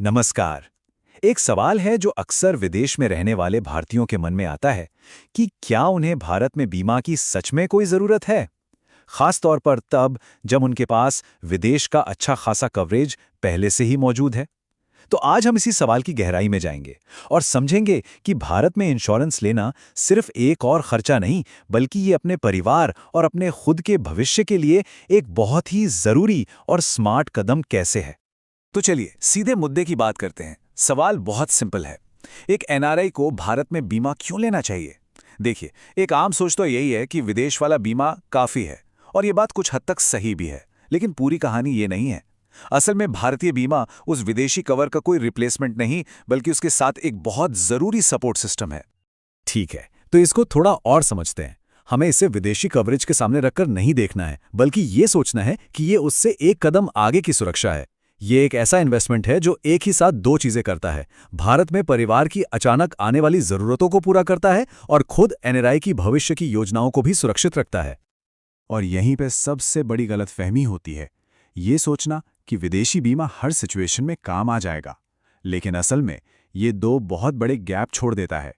नमस्कार। एक सवाल है जो अक्सर विदेश में रहने वाले भारतीयों के मन में आता है कि क्या उन्हें भारत में बीमा की सच में कोई ज़रूरत है? खास तौर पर तब जब उनके पास विदेश का अच्छा खासा कवरेज पहले से ही मौजूद है। तो आज हम इसी सवाल की गहराई में जाएंगे और समझेंगे कि भारत में इंश्योरेंस लेना सिर्फ एक और खर्चा नहीं, बल्कि ये अपने परिवार और अपने खुद के भविष्य के लिए एक बहुत ही ज़रूरी और स्मार्ट कदम कैसे है। तो चलिए सीधे मुद्दे की बात करते हैं। सवाल बहुत सिंपल है। एक एनआरआई को भारत में बीमा क्यों लेना चाहिए? देखिए, एक आम सोच तो यही है कि विदेश वाला बीमा काफी है, और ये बात कुछ हद तक सही भी है। लेकिन पूरी कहानी ये नहीं है। असल में भारतीय बीमा उस विदेशी कवर का कोई रिप्लेसमेंट नहीं, बल्कि उसके साथ एक बहुत जरूरी सपोर्ट सिस्टम है। ठीक है, तो इसको थोड़ा और समझते हैं। हमें इसे विदेशी कवरेज के सामने रखकर नहीं देखना है, बल्कि ये सोचना है कि ये उससे एक कदम आगे की सुरक्षा है। ये एक ऐसा इन्वेस्टमेंट है जो एक ही साथ दो चीजें करता है। भारत में परिवार की अचानक आने वाली जरूरतों को पूरा करता है और खुद एनआरआई की भविष्य की योजनाओं को भी सुरक्षित रखता है। और यहीं पे सबसे बड़ी गलतफहमी होती है, ये सोचना कि विदेशी बीमा हर सिचुएशन में काम आ जाएगा। लेकिन असल में ये दो बहुत बड़े गैप छोड़ देता है।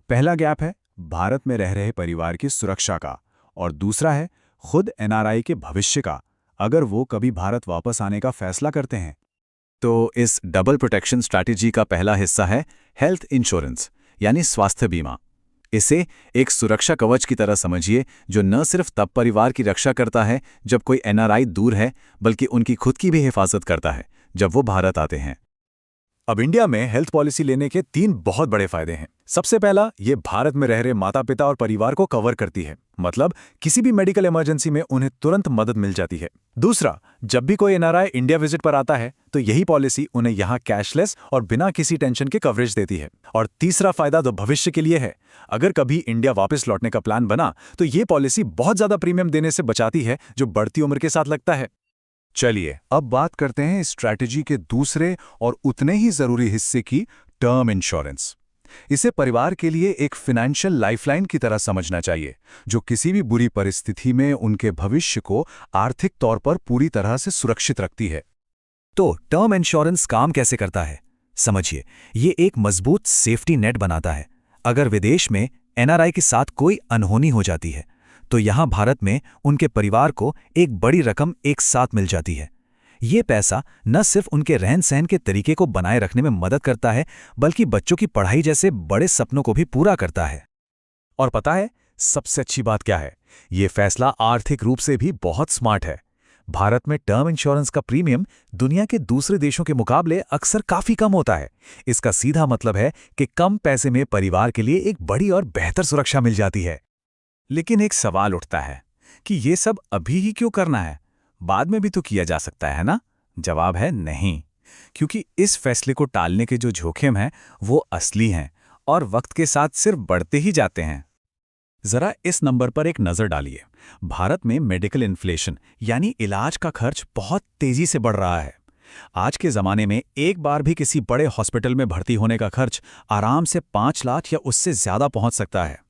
पहला गैप है भारत में रह रहे परिवार की सुरक्षा का, और दूसरा है खुद एनआरआई के भविष्य का, अगर वो कभी भारत वापस आने का फैसला करते हैं। तो इस डबल प्रोटेक्शन स्ट्रैटेजी का पहला हिस्सा है हेल्थ इंश्योरेंस, यानी स्वास्थ्य बीमा। इसे एक सुरक्षा कवच की तरह समझिए, जो न सिर्फ तब परिवार की रक्षा करता है जब कोई एनआरआई दूर है, बल्कि उनकी खुद की भी हिफाजत करता है जब वो भारत आते हैं। अब इंडिया में हेल्थ पॉलिसी लेने के 3 बहुत बड़े फायदे हैं। सबसे पहला, ये भारत में रह रहे माता पिता और परिवार को कवर करती है, मतलब किसी भी मेडिकल इमरजेंसी में उन्हें तुरंत मदद मिल जाती है। दूसरा, जब भी कोई एनआरआई इंडिया विजिट पर आता है तो यही पॉलिसी उन्हें यहाँ कैशलेस और बिना किसी टेंशन के कवरेज देती है। और तीसरा फायदा तो भविष्य के लिए है। अगर कभी इंडिया वापस लौटने का प्लान बना तो ये पॉलिसी बहुत ज्यादा प्रीमियम देने से बचाती है, जो बढ़ती उम्र के साथ लगता है। चलिए अब बात करते हैं इस स्ट्रैटेजी के दूसरे और उतने ही जरूरी हिस्से की, टर्म इंश्योरेंस। इसे परिवार के लिए एक फाइनेंशियल लाइफलाइन की तरह समझना चाहिए, जो किसी भी बुरी परिस्थिति में उनके भविष्य को आर्थिक तौर पर पूरी तरह से सुरक्षित रखती है। तो टर्म इंश्योरेंस काम कैसे करता है? समझिए, ये एक मजबूत सेफ्टी नेट बनाता है। अगर विदेश में एनआरआई के साथ कोई अनहोनी हो जाती है, तो यहाँ भारत में उनके परिवार को एक बड़ी रकम एक साथ मिल जाती है। ये पैसा न सिर्फ उनके रहन सहन के तरीके को बनाए रखने में मदद करता है, बल्कि बच्चों की पढ़ाई जैसे बड़े सपनों को भी पूरा करता है। और पता है सबसे अच्छी बात क्या है? ये फैसला आर्थिक रूप से भी बहुत स्मार्ट है। भारत में टर्म इंश्योरेंस का प्रीमियम दुनिया के दूसरे देशों के मुकाबले अक्सर काफी कम होता है। इसका सीधा मतलब है कि कम पैसे में परिवार के लिए एक बड़ी और बेहतर सुरक्षा मिल जाती है। लेकिन एक सवाल उठता है कि ये सब अभी ही क्यों करना है? बाद में भी तो किया जा सकता है ना? जवाब है नहीं, क्योंकि इस फैसले को टालने के जो जोखिम हैं वो असली हैं और वक्त के साथ सिर्फ बढ़ते ही जाते हैं। जरा इस नंबर पर एक नजर डालिए। भारत में मेडिकल इन्फ्लेशन यानी इलाज का खर्च बहुत तेजी से बढ़ रहा है। आज के जमाने में एक बार भी किसी बड़े हॉस्पिटल में भर्ती होने का खर्च आराम से 5 लाख या उससे ज्यादा पहुंच सकता है।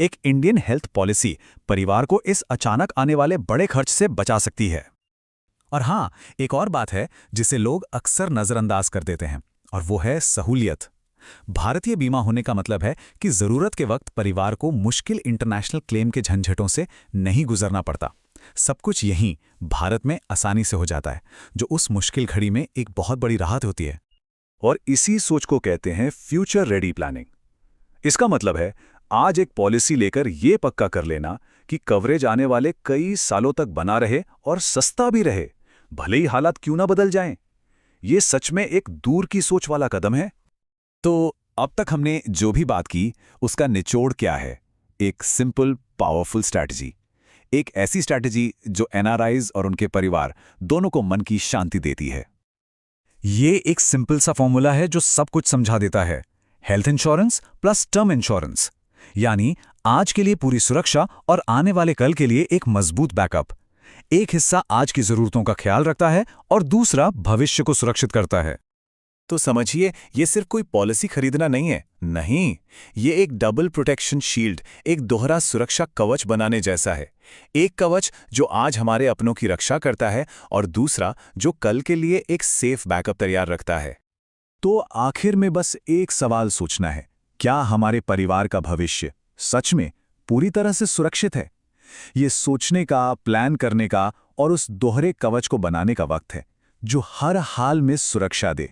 एक इंडियन हेल्थ पॉलिसी परिवार को इस अचानक आने वाले बड़े खर्च से बचा सकती है। और हाँ, एक और बात है जिसे लोग अक्सर नजरअंदाज कर देते हैं, और वो है सहूलियत। भारतीय बीमा होने का मतलब है कि जरूरत के वक्त परिवार को मुश्किल इंटरनेशनल क्लेम के झंझटों से नहीं गुजरना पड़ता। सब कुछ यहीं भारत में आसानी से हो जाता है, जो उस मुश्किल घड़ी में एक बहुत बड़ी राहत होती है। और इसी सोच को कहते हैं फ्यूचर रेडी प्लानिंग। इसका मतलब है आज एक पॉलिसी लेकर ये पक्का कर लेना कि कवरेज आने वाले कई सालों तक बना रहे और सस्ता भी रहे, भले ही हालात क्यों ना बदल जाएं। ये सच में एक दूर की सोच वाला कदम है। तो अब तक हमने जो भी बात की उसका निचोड़ क्या है? एक सिंपल पावरफुल स्ट्रैटेजी। एक ऐसी स्ट्रैटेजी जो एनआरआईज और उनके परिवार दोनों को मन की शांति देती है। ये एक सिंपल सा फॉर्मूला है जो सब कुछ समझा देता है। Health insurance plus term insurance, यानी आज के लिए पूरी सुरक्षा और आने वाले कल के लिए एक मजबूत बैकअप। एक हिस्सा आज की जरूरतों का ख्याल रखता है और दूसरा भविष्य को सुरक्षित करता है। तो समझिए, ये सिर्फ कोई पॉलिसी खरीदना नहीं है। नहीं, ये एक डबल प्रोटेक्शन शील्ड, एक दोहरा सुरक्षा कवच बनाने जैसा है। एक कवच जो आज हमारे अपनों की रक्षा करता है और दूसरा जो कल के लिए एक सेफ बैकअप तैयार रखता है। तो आखिर में बस एक सवाल सोचना है, क्या हमारे परिवार का भविष्य सच में पूरी तरह से सुरक्षित है? ये सोचने का, प्लान करने का और उस दोहरे कवच को बनाने का वक्त है जो हर हाल में सुरक्षा दे।